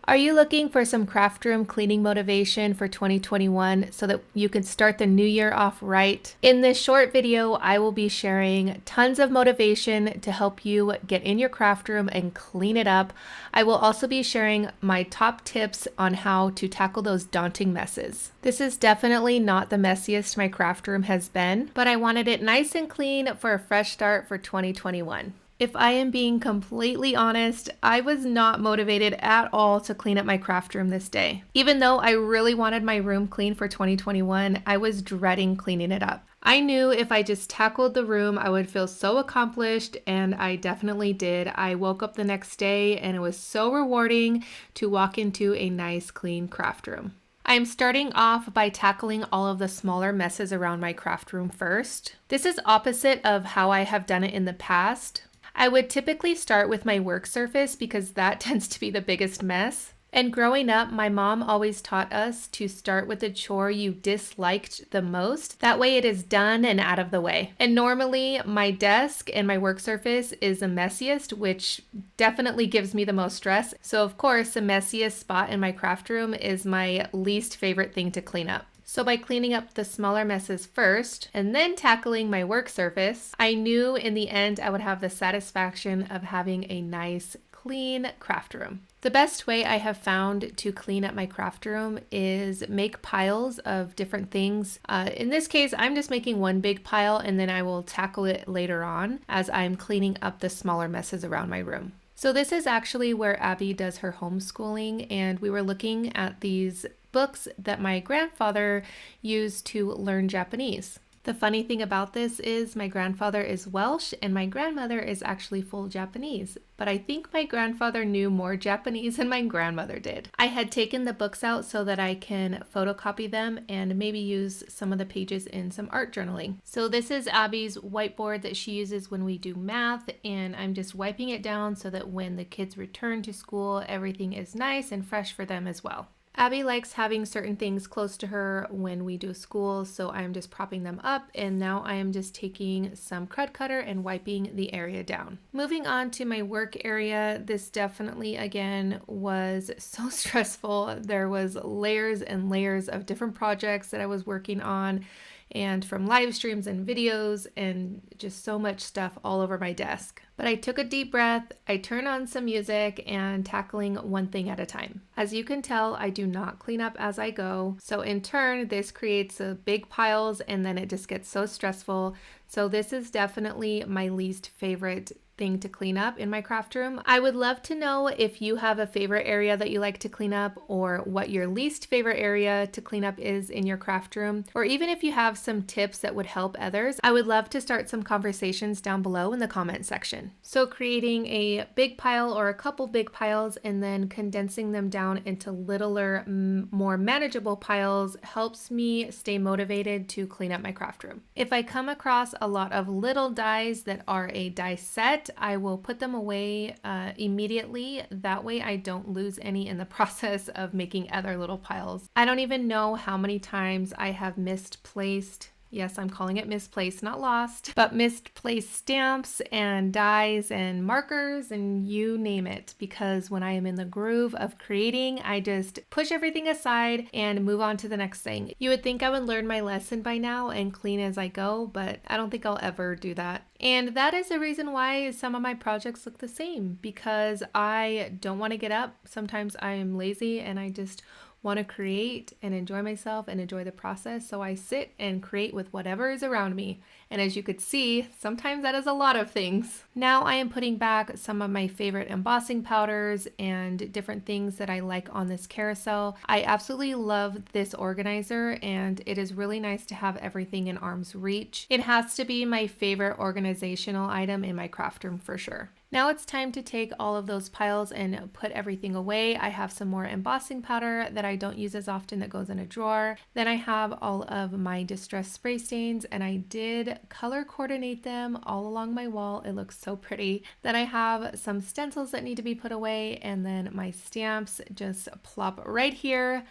Are you looking for some craft room cleaning motivation for 2021 so that you can start the new year off right? In this short video, I will be sharing tons of motivation to help you get in your craft room and clean it up. I will also be sharing my top tips on how to tackle those daunting messes. This is definitely not the messiest my craft room has been, but I wanted it nice and clean for a fresh start for 2021. If I am being completely honest, I was not motivated at all to clean up my craft room this day. Even though I really wanted my room clean for 2021, I was dreading cleaning it up. I knew if I just tackled the room, I would feel so accomplished, and I definitely did. I woke up the next day and it was so rewarding to walk into a nice, clean craft room. I'm starting off by tackling all of the smaller messes around my craft room first. This is opposite of how I have done it in the past. I would typically start with my work surface because that tends to be the biggest mess. And growing up, my mom always taught us to start with the chore you disliked the most. That way it is done and out of the way. And normally my desk and my work surface is the messiest, which definitely gives me the most stress. So of course, the messiest spot in my craft room is my least favorite thing to clean up. So by cleaning up the smaller messes first and then tackling my work surface, I knew in the end I would have the satisfaction of having a nice, clean craft room. The best way I have found to clean up my craft room is make piles of different things. In this case, I'm just making one big pile and then I will tackle it later on as I'm cleaning up the smaller messes around my room. So this is actually where Abby does her homeschooling, and we were looking at these books that my grandfather used to learn Japanese. The funny thing about this is my grandfather is Welsh and my grandmother is actually full Japanese, but I think my grandfather knew more Japanese than my grandmother did. I had taken the books out so that I can photocopy them and maybe use some of the pages in some art journaling. So this is Abby's whiteboard that she uses when we do math, and I'm just wiping it down so that when the kids return to school, everything is nice and fresh for them as well. Abby likes having certain things close to her when we do school, so I'm just propping them up, and now I am just taking some crud cutter and wiping the area down. Moving on to my work area, this definitely again was so stressful. There was layers and layers of different projects that I was working on, and from live streams and videos and just so much stuff all over my desk. But I took a deep breath, I turned on some music, and tackling one thing at a time. As you can tell, I do not clean up as I go. So in turn, this creates big piles and then it just gets so stressful. So this is definitely my least favorite thing to clean up in my craft room. I would love to know if you have a favorite area that you like to clean up, or what your least favorite area to clean up is in your craft room, or even if you have some tips that would help others. I would love to start some conversations down below in the comment section. So creating a big pile or a couple big piles and then condensing them down into littler, more manageable piles helps me stay motivated to clean up my craft room. If I come across a lot of little dies that are a die set, I will put them away immediately. That way I don't lose any in the process of making other little piles. I don't even know how many times I have misplaced, yes, I'm calling it misplaced, not lost, but misplaced stamps and dies and markers and you name it, because when I am in the groove of creating, I just push everything aside and move on to the next thing. You would think I would learn my lesson by now and clean as I go, but I don't think I'll ever do that. And that is the reason why some of my projects look the same, because I don't want to get up. Sometimes I am lazy and I just want to create and enjoy myself and enjoy the process. So I sit and create with whatever is around me. And as you could see, sometimes that is a lot of things. Now I am putting back some of my favorite embossing powders and different things that I like on this carousel. I absolutely love this organizer, and it is really nice to have everything in arm's reach. It has to be my favorite organizational item in my craft room for sure. Now it's time to take all of those piles and put everything away. I have some more embossing powder that I don't use as often that goes in a drawer. Then I have all of my distress spray stains, and I did color coordinate them all along my wall. It looks so pretty. Then I have some stencils that need to be put away, and then my stamps just plop right here.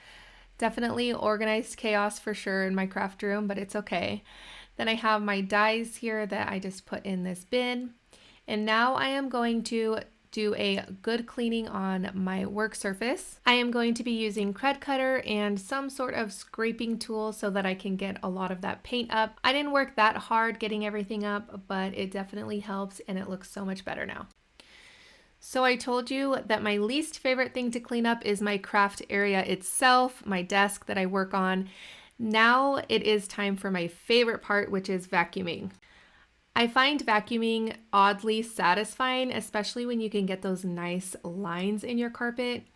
Definitely organized chaos for sure in my craft room, but it's okay. Then I have my dies here that I just put in this bin. And now I am going to do a good cleaning on my work surface. I am going to be using Cred Cutter and some sort of scraping tool so that I can get a lot of that paint up. I didn't work that hard getting everything up, but it definitely helps and it looks so much better now. So I told you that my least favorite thing to clean up is my craft area itself, my desk that I work on. Now it is time for my favorite part, which is vacuuming. I find vacuuming oddly satisfying, especially when you can get those nice lines in your carpet.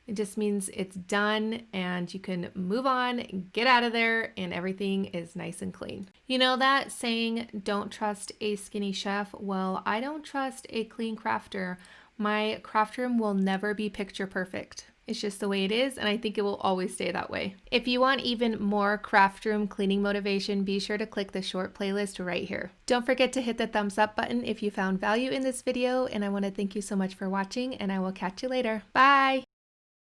It just means it's done and you can move on, get out of there, and everything is nice and clean. You know that saying, don't trust a skinny chef? Well, I don't trust a clean crafter. My craft room will never be picture perfect. It's just the way it is, and I think it will always stay that way. If you want even more craft room cleaning motivation, be sure to click the short playlist right here. Don't forget to hit the thumbs up button if you found value in this video, and I want to thank you so much for watching, and I will catch you later. Bye!